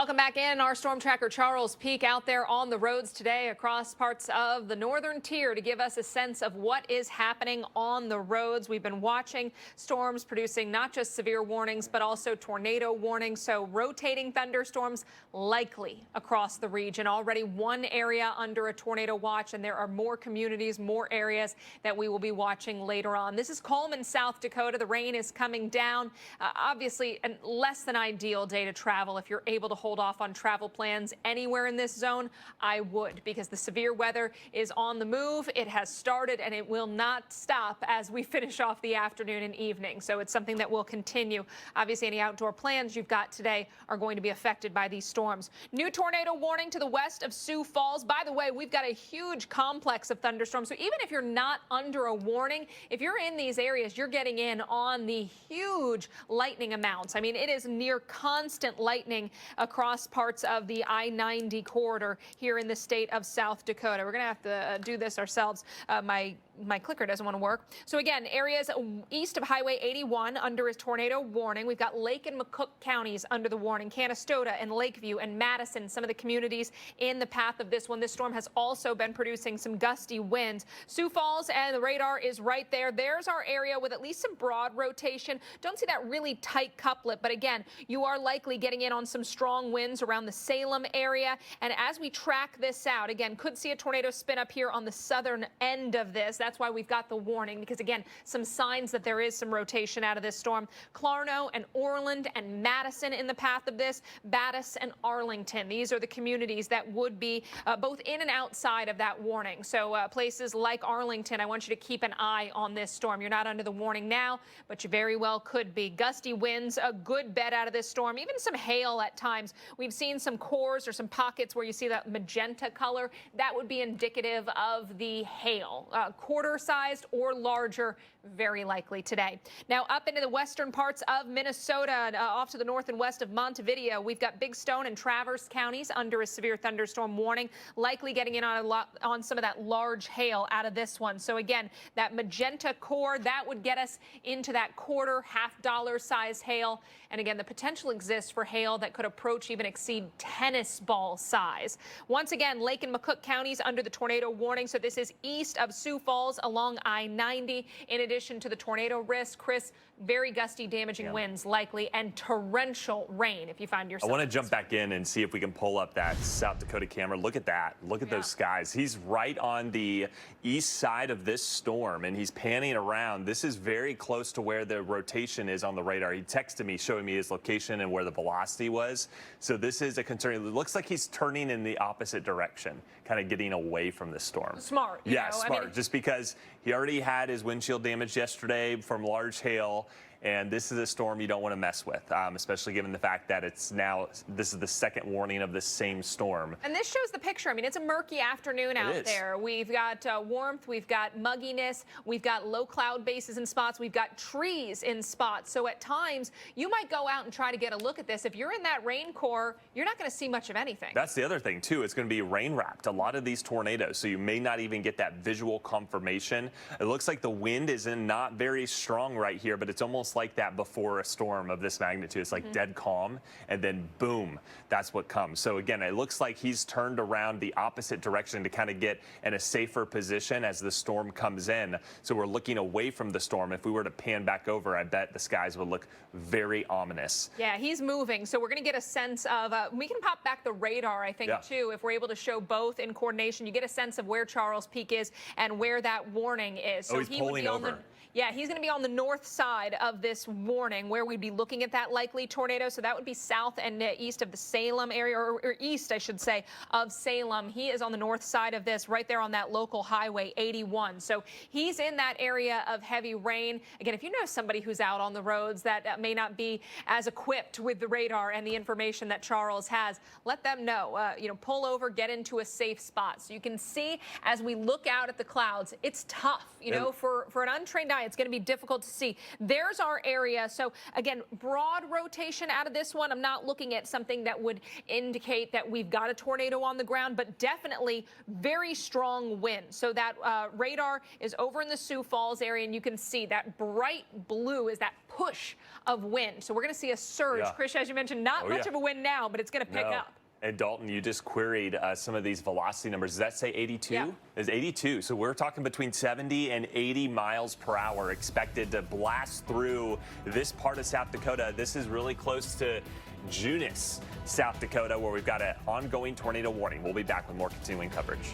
Welcome back in. Our storm tracker Charles Peak out there on the roads today across parts of the northern tier to give us a sense of what is happening on the roads. We've been watching storms producing not just severe warnings, but also tornado warnings. So rotating thunderstorms likely across the region. Already one area under a tornado watch, and there are more communities, more areas that we will be watching later on. This is Coleman, South Dakota. The rain is coming down. Obviously, a less than ideal day to travel. If you're able to hold off on travel plans anywhere in this zone, I would, because the severe weather is on the move. It has started and it will not stop as we finish off the afternoon and evening. So it's something that will continue. Obviously, any outdoor plans you've got today are going to be affected by these storms. New tornado warning to the west of Sioux Falls. By the way, we've got a huge complex of thunderstorms. So even if you're not under a warning, if you're in these areas, you're getting in on the huge lightning amounts. I mean, it is near constant lightning across parts of the I-90 corridor here in the state of South Dakota. We're going to have to do this ourselves. My clicker doesn't want to work. So again, areas east of Highway 81 under a tornado warning. We've got Lake and McCook counties under the warning. Canastota and Lakeview and Madison, some of the communities in the path of this one. This storm has also been producing some gusty winds. Sioux Falls, and the radar is right there. There's our area with at least some broad rotation. Don't see that really tight couplet, but again, you are likely getting in on some strong winds around the Salem area. And as we track this out, again, could see a tornado spin up here on the southern end of this. That's why we've got the warning, because again, some signs that there is some rotation out of this storm. Clarno and Orland and Madison in the path of this. Battis and Arlington. These are the communities that would be both in and outside of that warning. So places like Arlington, I want you to keep an eye on this storm. You're not under the warning now, but you very well could be. Gusty winds, a good bet out of this storm. Even some hail at times. We've seen some cores or some pockets where you see that magenta color. That would be indicative of the hail. Quarter-sized or larger, very likely today. Now up into the western parts of Minnesota, off to the north and west of Montevideo, we've got Big Stone and Traverse counties under a severe thunderstorm warning, likely getting in on some of that large hail out of this one. So again, that magenta core, that would get us into that quarter, $half size hail. And again, the potential exists for hail that could approach, even exceed tennis ball size. Once again, Lake and McCook counties under the tornado warning. So this is east of Sioux Falls along I-90. In addition to the tornado risk, Chris, very gusty, damaging winds likely, and torrential rain if you find yourself. I want to jump back in and see if we can pull up that South Dakota camera. Look at that. Look at those skies. He's right on the east side of this storm, and he's panning around. This is very close to where the rotation is on the radar. He texted me showing me his location and where the velocity was. So this is a concern. It looks like he's turning in the opposite direction, kind of getting away from the storm. Smart. Yeah, smart. I mean, just because he already had his windshield damage yesterday from large hail. And this is a storm you don't want to mess with, especially given the fact that this is the second warning of this same storm. And this shows the picture. I mean, it's a murky afternoon out there. We've got warmth, we've got mugginess, we've got low cloud bases in spots, we've got trees in spots. So at times, you might go out and try to get a look at this. If you're in that rain core, you're not going to see much of anything. That's the other thing, too. It's going to be rain wrapped, a lot of these tornadoes, so you may not even get that visual confirmation. It looks like the wind is not very strong right here, but it's almost like that before a storm of this magnitude. It's like dead calm, and then boom, that's what comes. So again, it looks like he's turned around the opposite direction to kind of get in a safer position as the storm comes in. So we're looking away from the storm. If we were to pan back over, I bet the skies would look very ominous. Yeah, he's moving. So we're going to get a sense of, we can pop back the radar, I think, too, if we're able to show both in coordination. You get a sense of where Charles Peak is and where that warning is. So he's pulling over. Yeah, he's going to be on the north side of this warning where we'd be looking at that likely tornado. So that would be south and east of the Salem area, or east, I should say, of Salem. He is on the north side of this, right there on that local highway 81. So he's in that area of heavy rain. Again, if you know somebody who's out on the roads that may not be as equipped with the radar and the information that Charles has, let them know. Pull over, get into a safe spot. So you can see as we look out at the clouds, it's tough, for an untrained eye, It's going to be difficult to see. There's our area. So again, broad rotation out of this one. I'm not looking at something that would indicate that we've got a tornado on the ground, but definitely very strong wind. So that radar is over in the Sioux Falls area, and you can see that bright blue is that push of wind. So we're going to see a surge. Yeah. Chris, as you mentioned, not much of a wind now, but it's going to pick up. And Dalton, you just queried some of these velocity numbers. Does that say 82? Yeah. It's 82. So we're talking between 70 and 80 miles per hour expected to blast through this part of South Dakota. This is really close to Junis, South Dakota, where we've got an ongoing tornado warning. We'll be back with more continuing coverage.